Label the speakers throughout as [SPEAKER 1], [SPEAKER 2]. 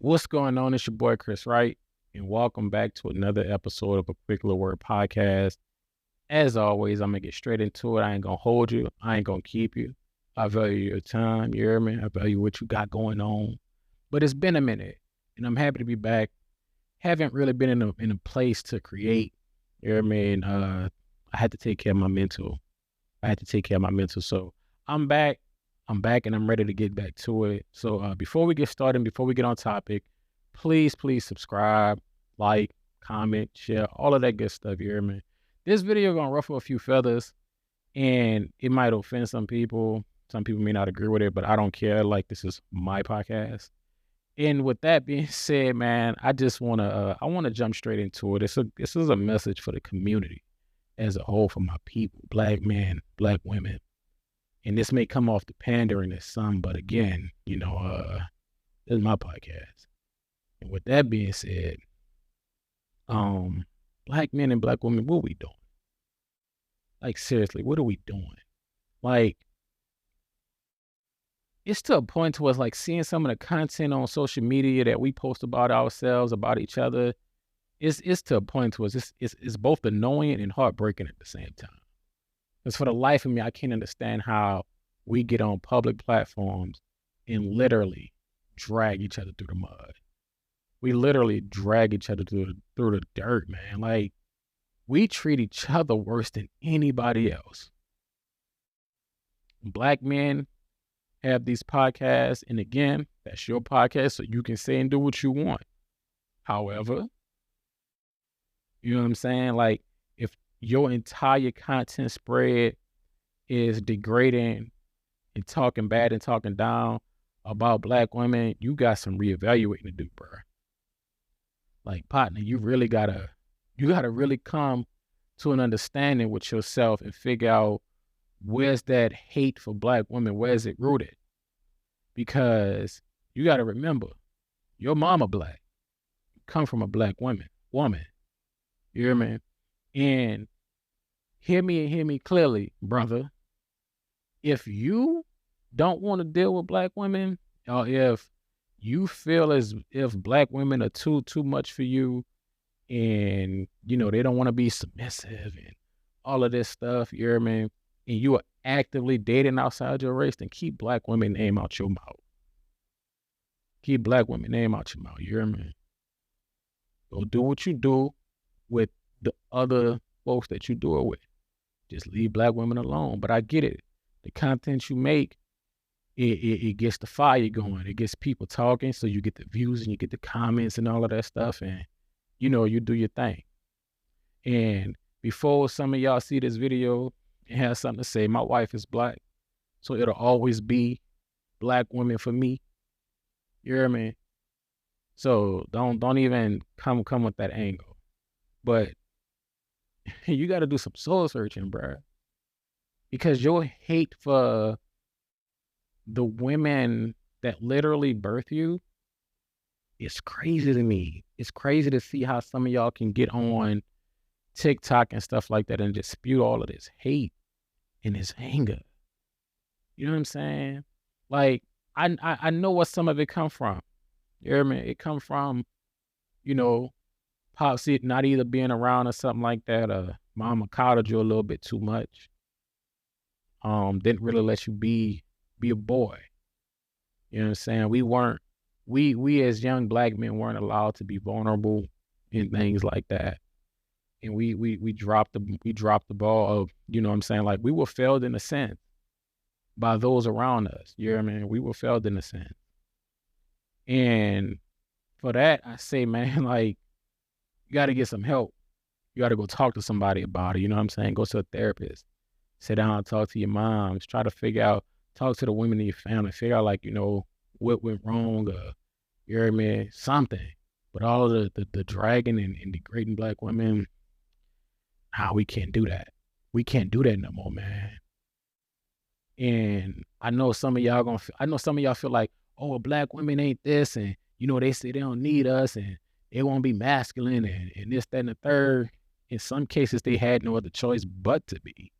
[SPEAKER 1] What's going on? It's your boy Chris Wright, and welcome back to another episode of a Quick Little Word Podcast. As always, I'm gonna get straight into it. I ain't gonna hold you. I ain't gonna keep you. I value your time. You hear me? I value what you got going on. But it's been a minute, and I'm happy to be back. Haven't really been in a place to create. You hear me? And I had to take care of my mental. So I'm back. I'm back and I'm ready to get back to it. So before we get started, before we get on topic, please subscribe, like, comment, share, all of that good stuff. You hear me? This video gonna ruffle a few feathers and it might offend some people. Some people may not agree with it, but I don't care. Like, this is my podcast. And with that being said, man, I just wanna jump straight into it. This is a message for the community as a whole, for my people, black men, black women. And this may come off the pandering to some, but again, this is my podcast. And with that being said, black men and black women, what we doing? Like, seriously, what are we doing? Like, it's to a point to us, like, seeing some of the content on social media that we post about ourselves, about each other, it's to a point to us, it's both annoying and heartbreaking at the same time. Because for the life of me, I can't understand how we get on public platforms and literally drag each other through the mud. We literally drag each other through the dirt, man. Like, we treat each other worse than anybody else. Black men have these podcasts, and again, that's your podcast, so you can say and do what you want. However, you know what I'm saying? Like, if your entire content spread is degrading and talking bad and talking down about black women, you got some reevaluating to do, bro. Like, partner, you gotta really come to an understanding with yourself and figure out, where's that hate for black women? Where is it rooted? Because you gotta remember, your mama black, you come from a black woman. You hear me? And hear me clearly, brother. If you don't want to deal with black women, or if you feel as if black women are too much for you, and they don't want to be submissive and all of this stuff, you hear me? And you are actively dating outside your race, then keep black women name out your mouth. Keep black women name out your mouth, you hear me? Go do what you do with the other folks that you do it with. Just leave black women alone. But I get it. The content you make, it gets the fire going. It gets people talking, so you get the views and you get the comments and all of that stuff, and you do your thing. And before some of y'all see this video and have something to say, my wife is black, so it'll always be black women for me. You hear me? So don't even come with that angle. But you got to do some soul searching, bro, because your hate for the women that literally birth you is crazy to me. It's crazy to see how some of y'all can get on TikTok and stuff like that and just spew all of this hate and this anger. You know what I'm saying? Like, I know where some of it come from. You hear me? It come from, pops it not either being around or something like that, or mama coddled you a little bit too much. Didn't really let you be a boy. You know what I'm saying? We as young black men weren't allowed to be vulnerable in things like that. And we dropped the ball of, you know what I'm saying? Like, we were failed in a sense by those around us. You know what I mean? We were failed in a sense. And for that, I say, man, like, you got to get some help. You got to go talk to somebody about it. You know what I'm saying? Go to a therapist. Sit down and talk to your moms. Try to figure out, talk to the women in your family. Figure out, like, what went wrong, or, you hear me? Something. But all of the dragging and degrading black women, we can't do that. We can't do that no more, man. And I know some of y'all feel like, oh, well, black women ain't this, and they say they don't need us, and they won't be masculine, and this, that, and the third. In some cases, they had no other choice but to be.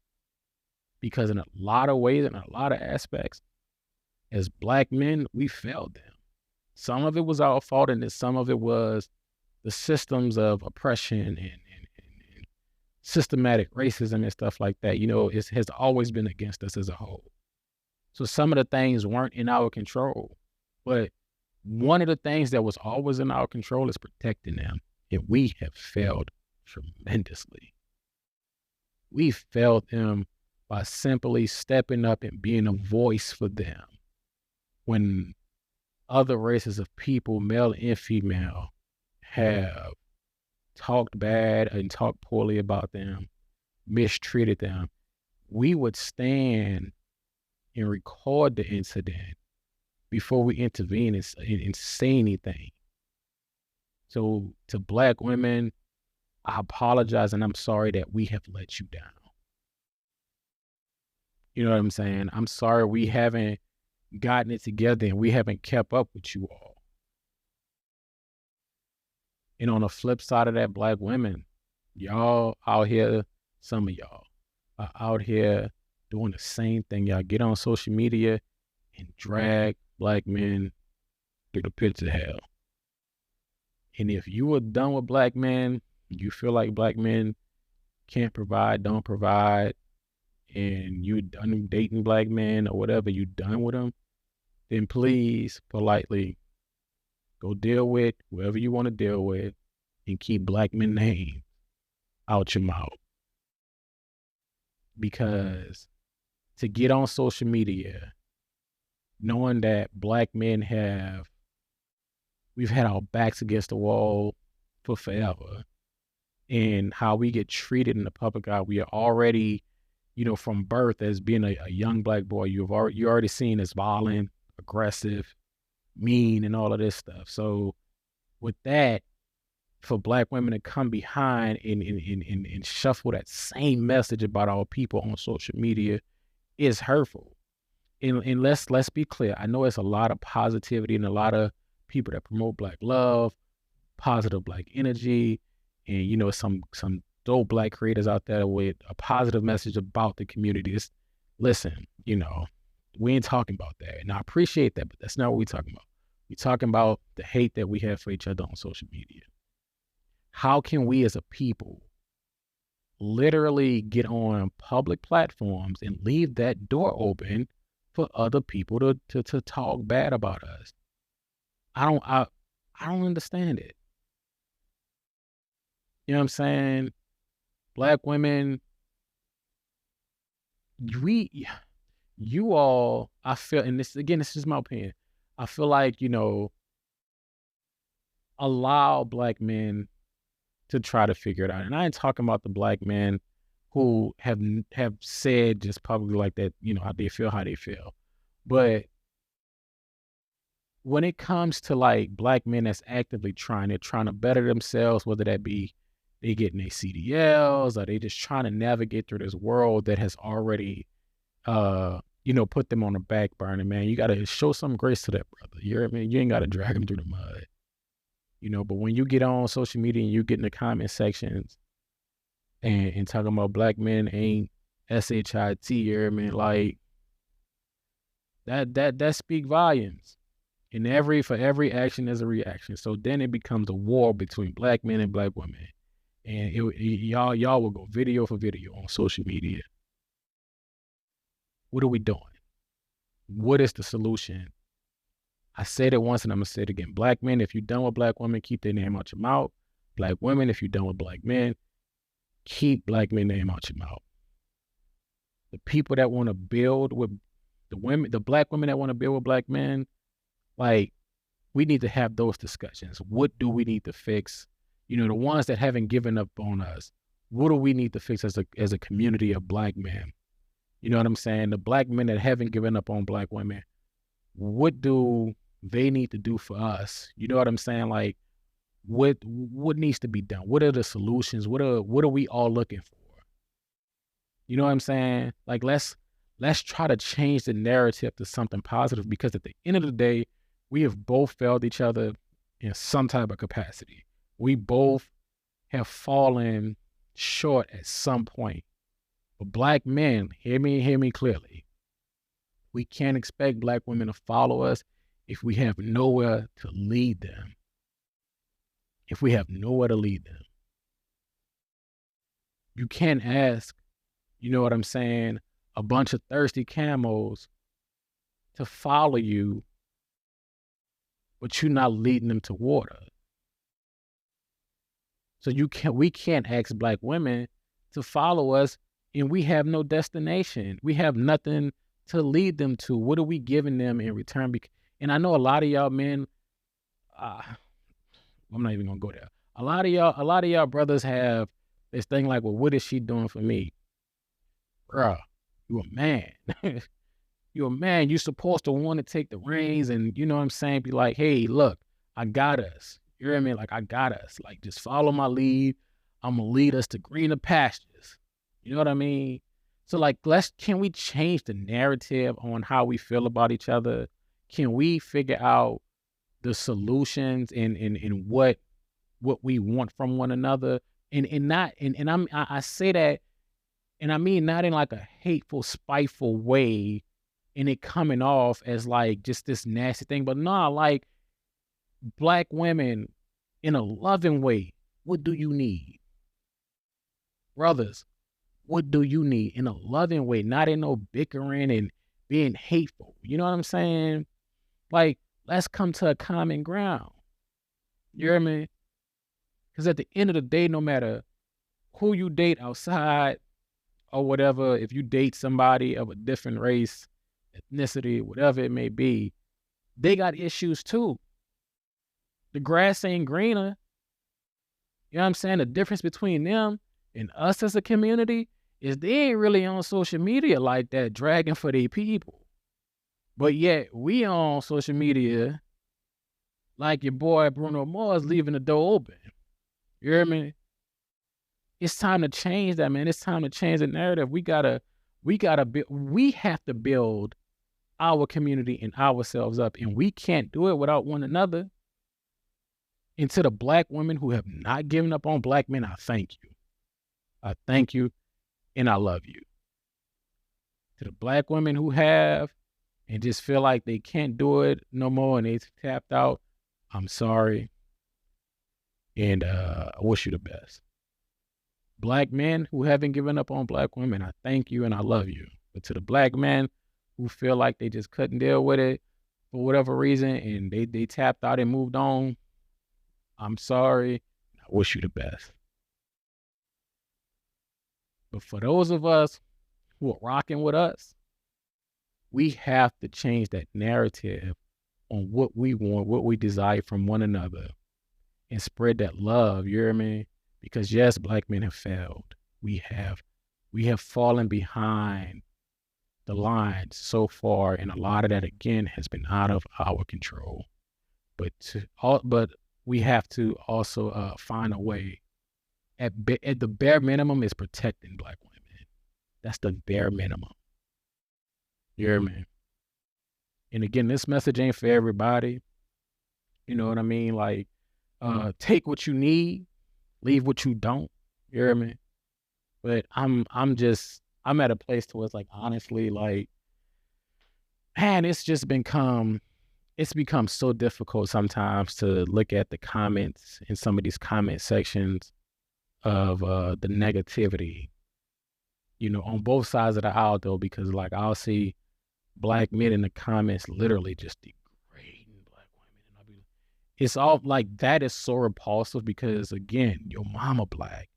[SPEAKER 1] Because in a lot of ways, in a lot of aspects, as black men, we failed them. Some of it was our fault, and then some of it was the systems of oppression and systematic racism and stuff like that. It has always been against us as a whole. So some of the things weren't in our control, but one of the things that was always in our control is protecting them. And we have failed tremendously. We failed them by simply stepping up and being a voice for them when other races of people, male and female, have talked bad and talked poorly about them, mistreated them. We would stand and record the incident before we intervene and say anything. So to Black women, I apologize and I'm sorry that we have let you down. You know what I'm saying? I'm sorry we haven't gotten it together and we haven't kept up with you all. And on the flip side of that, Black women, y'all out here, some of y'all are out here doing the same thing. Y'all get on social media and drag Black men through the pits of hell. And if you are done with Black men, you feel like Black men can't provide, don't provide, and you done dating Black men or whatever, you done with them, then please politely go deal with whoever you want to deal with and keep Black men name out your mouth. Because to get on social media, knowing that Black men we've had our backs against the wall for forever, and how we get treated in the public eye, we are already, from birth as being a young Black boy, you're already seen as violent, aggressive, mean, and all of this stuff. So with that, for Black women to come behind and shuffle that same message about our people on social media is hurtful. And let's be clear. I know it's a lot of positivity and a lot of people that promote Black love, positive Black energy, and some dope Black creators out there with a positive message about the community. Listen, we ain't talking about that. And I appreciate that, but that's not what we're talking about. We're talking about the hate that we have for each other on social media. How can we as a people literally get on public platforms and leave that door open for other people to talk bad about us? I don't understand it. You know what I'm saying? Black women, you all, I feel, and this is my opinion, I feel like, allow Black men to try to figure it out. And I ain't talking about the Black men who have said just publicly like that, how they feel. But when it comes to like Black men that's actively trying to better themselves, whether that be they getting their CDLs or they just trying to navigate through this world that has already, put them on the back burner, man, you got to show some grace to that brother. You know what I mean? You ain't got to drag him through the mud. But when you get on social media and you get in the comment sections and talking about Black men ain't SHIT, you know what I mean? Like that speak volumes. And for every action there's a reaction. So then it becomes a war between Black men and Black women. And y'all will go video for video on social media. What are we doing? What is the solution? I said it once and I'm going to say it again. Black men, if you're done with Black women, keep their name out your mouth. Black women, if you're done with Black men, keep Black men name out your mouth. The people that want to build with the Black women that want to build with Black men, like, we need to have those discussions. What do we need to fix? The ones that haven't given up on us, what do we need to fix as a community of Black men? You know what I'm saying? The Black men that haven't given up on Black women, what do they need to do for us? You know what I'm saying? Like, what needs to be done? What are the solutions? What are we all looking for? You know what I'm saying? Like, let's try to change the narrative to something positive, because at the end of the day, we have both failed each other in some type of capacity. We both have fallen short at some point. But Black men, hear me clearly. We can't expect Black women to follow us if we have nowhere to lead them. If we have nowhere to lead them. You can't ask, you know what I'm saying, a bunch of thirsty camels to follow you, but you're not leading them to water. So we can't ask Black women to follow us, and we have no destination. We have nothing to lead them to. What are we giving them in return? And I know a lot of y'all men, I'm not even gonna go there. A lot of y'all brothers have this thing like, well, what is she doing for me? Bruh, you a man. You're a man. You're supposed to want to take the reins and, you know what I'm saying, be like, hey, look, I got us. You know what I mean? Like, I got us. Like, just follow my lead. I'm going to lead us to greener pastures. You know what I mean? So, like, can we change the narrative on how we feel about each other? Can we figure out the solutions and what we want from one another? I say that, and I mean not in like a hateful, spiteful way, and it coming off as like just this nasty thing, but nah, like Black women in a loving way. What do you need? Brothers, what do you need in a loving way? Not in no bickering and being hateful. You know what I'm saying? Like, let's come to a common ground. You hear me? Because at the end of the day, no matter who you date outside or whatever, if you date somebody of a different race, ethnicity, whatever it may be, they got issues too. The grass ain't greener. You know what I'm saying? The difference between them and us as a community is they ain't really on social media like that, dragging for their people. But yet we on social media like your boy Bruno Mars leaving the door open. You hear me? It's time to change that, man. It's time to change the narrative. We have to build our community and ourselves up, and we can't do it without one another. And to the Black women who have not given up on Black men, I thank you. I thank you, and I love you. To the Black women who have and just feel like they can't do it no more and they tapped out, I'm sorry, and I wish you the best. Black men who haven't given up on Black women, I thank you and I love you. But to the Black men who feel like they just couldn't deal with it for whatever reason and they tapped out and moved on, I'm sorry. I wish you the best. But for those of us who are rocking with us, we have to change that narrative on what we want, what we desire from one another, and spread that love, you hear me? Because yes, Black men have failed. We have fallen behind the lines so far, and a lot of that again has been out of our control. But we have to also find a way. At the bare minimum is protecting Black women. That's the bare minimum. You hear me? And again, this message ain't for everybody. You know what I mean? Like, take what you need, leave what you don't. You hear me? But I'm at a place to where it's like, honestly, like, man, it's become so difficult sometimes to look at the comments in some of these comment sections of the negativity, you know, on both sides of the aisle though, because like I'll see Black men in the comments literally just degrading Black women. And it's all like, that is so repulsive because again, your mama Black.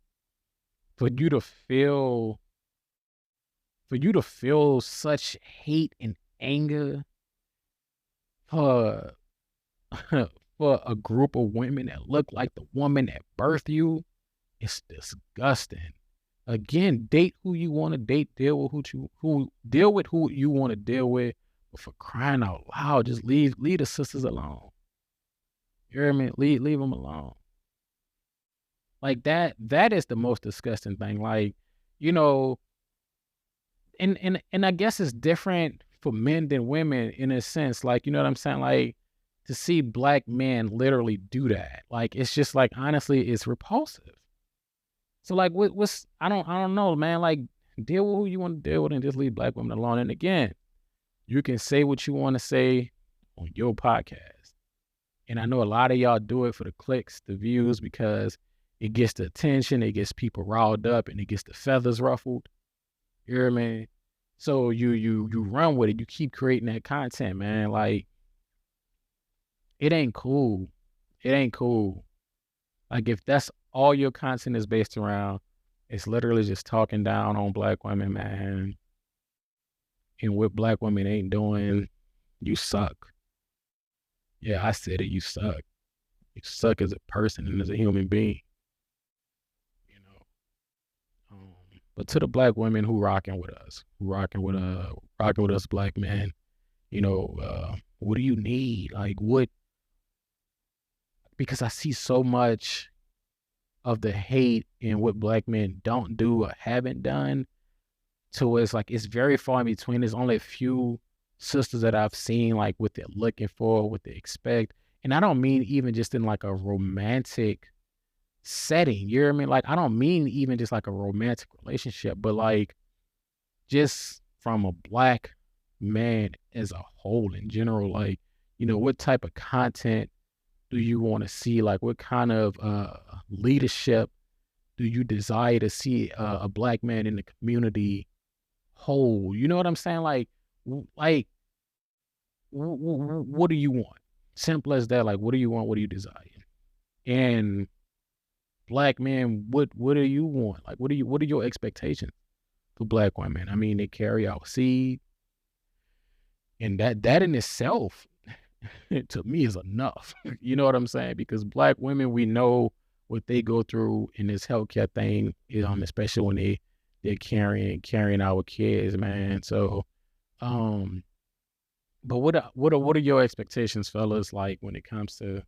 [SPEAKER 1] For you to feel such hate and anger for a group of women that look like the woman that birthed you, it's disgusting. Again, date who you want to date, deal with who you want to deal with, but for crying out loud, just leave the sisters alone. You hear me? Leave them alone. Like that is the most disgusting thing. Like, you know, and I guess it's different for men than women in a sense. Like, you know what I'm saying? Like, to see Black men literally do that, like, it's just like, honestly, it's repulsive. So like, what's I don't know, man. Like, deal with who you want to deal with and just leave Black women alone. And again, you can say what you want to say on your podcast. And I know a lot of y'all do it for the clicks, the views, because it gets the attention, it gets people riled up, and it gets the feathers ruffled. You hear me? So you run with it. You keep creating that content, man. Like, it ain't cool. It ain't cool. Like, if that's all your content is based around, it's literally just talking down on Black women, man. And what Black women ain't doing, you suck. Yeah, I said it. You suck. You suck as a person and as a human being. You know. But to the Black women who rocking with us, rocking with us Black men, what do you need? Like, what? Because I see so much of the hate in what Black men don't do or haven't done, to where it's like it's very far in between. There's only a few sisters that I've seen like what they're looking for, what they expect. And I don't mean even just in like a romantic setting. You know what I mean? Like, I don't mean even just like a romantic relationship, but like just from a Black man as a whole in general. Like, what type of content do you want to see? Like, what kind of leadership do you desire to see a Black man in the community hold? You know what I'm saying? Like, what do you want? Simple as that. Like, what do you want? What do you desire? And Black men, what do you want? Like, what are your expectations for Black women? I mean, they carry our seed, and that in itself, to me, is enough. You know what I'm saying? Because Black women, we know what they go through in this healthcare thing, especially when they're carrying our kids, man. So, but what are your expectations, fellas? Like, when it comes to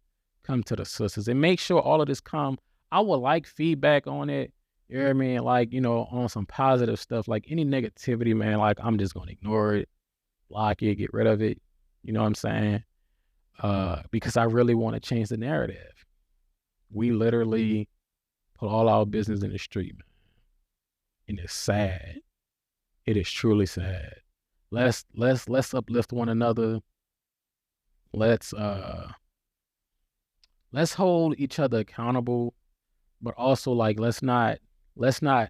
[SPEAKER 1] the sisters, and make sure all of this come. I would like feedback on it. You know what I mean? Like, on some positive stuff. Like, any negativity, man, like, I'm just gonna ignore it, block it, get rid of it. You know what I'm saying? Because I really want to change the narrative. We literally put all our business in the street, man. And it's sad. It is truly sad. Let's uplift one another. Let's hold each other accountable, but also, like, let's not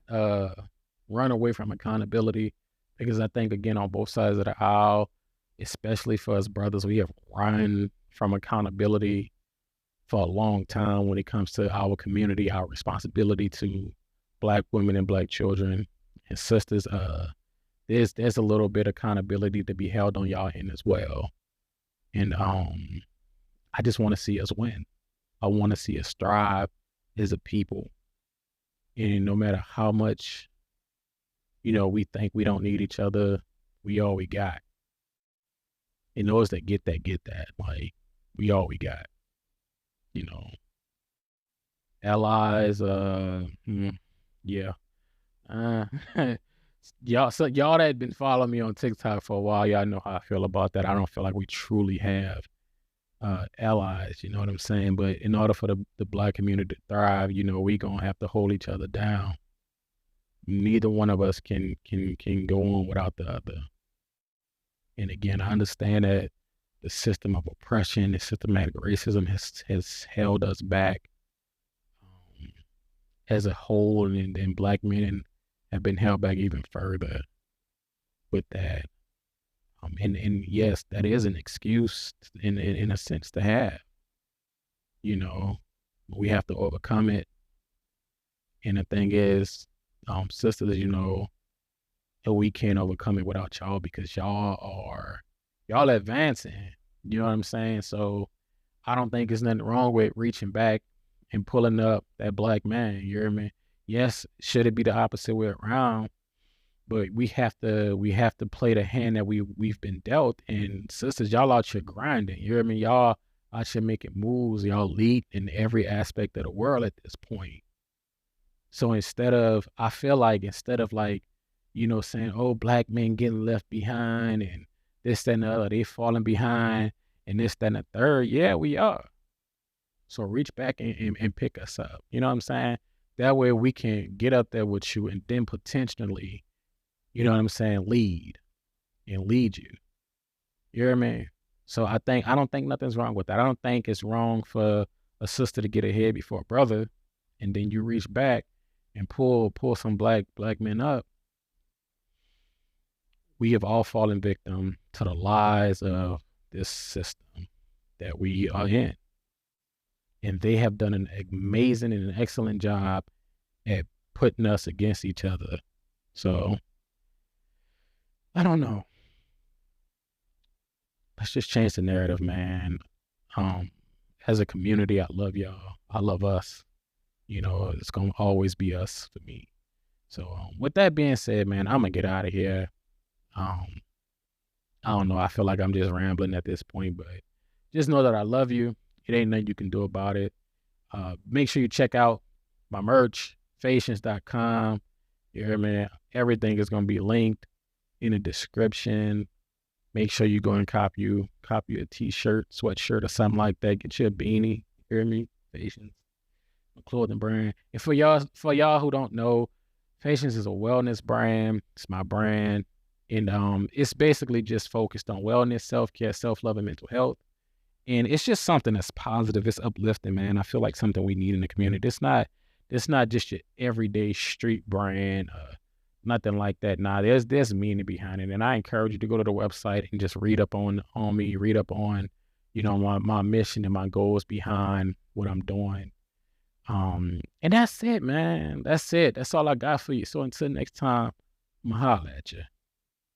[SPEAKER 1] run away from accountability, because I think, again, on both sides of the aisle, especially for us brothers, we have run from accountability for a long time when it comes to our community, our responsibility to Black women and Black children and sisters. There's a little bit of accountability to be held on y'all end as well. And I just want to see us win. I want to see us strive as a people. And no matter how much, we think we don't need each other, we all we got. And those that get that. Like, we all we got. Allies, yeah. Y'all that been following me on TikTok for a while, y'all know how I feel about that. I don't feel like we truly have allies, you know what I'm saying? But in order for the Black community to thrive, we gonna have to hold each other down. Neither one of us can go on without the other. And again, I understand that the system of oppression, the systematic racism has held us back as a whole, and Black men have been held back even further with that. And yes, that is an excuse in a sense to have. We have to overcome it. And the thing is, sisters, we can't overcome it without y'all, because y'all advancing. You know what I'm saying? So I don't think there's nothing wrong with reaching back and pulling up that Black man. You hear me? Yes, should it be the opposite way around? But we have to play the hand that we've been dealt. And sisters, y'all out here grinding. You hear me? Y'all out here making moves. Y'all lead in every aspect of the world at this point. So I feel like instead of like, saying, oh, Black men getting left behind and this, that, and the other, they falling behind and this, that, and the third. Yeah, we are. So reach back and pick us up. You know what I'm saying? That way we can get up there with you and then potentially, lead you. You hear me? So I don't think nothing's wrong with that. I don't think it's wrong for a sister to get ahead before a brother, and then you reach back and pull some black men up. We have all fallen victim to the lies of this system that we are in. And they have done an amazing and an excellent job at putting us against each other. So I don't know. Let's just change the narrative, man. As a community, I love y'all. I love us. You know, it's gonna always be us for me. So with that being said, man, I'm gonna get out of here. Um, I don't know. I feel like I'm just rambling at this point, but just know that I love you. It ain't nothing you can do about it. Make sure you check out my merch, Facience.com. You hear me? Everything is gonna be linked in the description. Make sure you go and copy a t-shirt, sweatshirt, or something like that. Get you a beanie. You hear me? Facience, a clothing brand. And for y'all who don't know, Facience is a wellness brand. It's my brand. And it's basically just focused on wellness, self-care, self-love, and mental health. And it's just something that's positive. It's uplifting, man. I feel like something we need in the community. It's not just your everyday street brand, nothing like that. Nah, there's meaning behind it. And I encourage you to go to the website and just read up on me, read up on, you know, my mission and my goals behind what I'm doing. And that's it, man. That's it. That's all I got for you. So until next time, I'm gonna holler at you.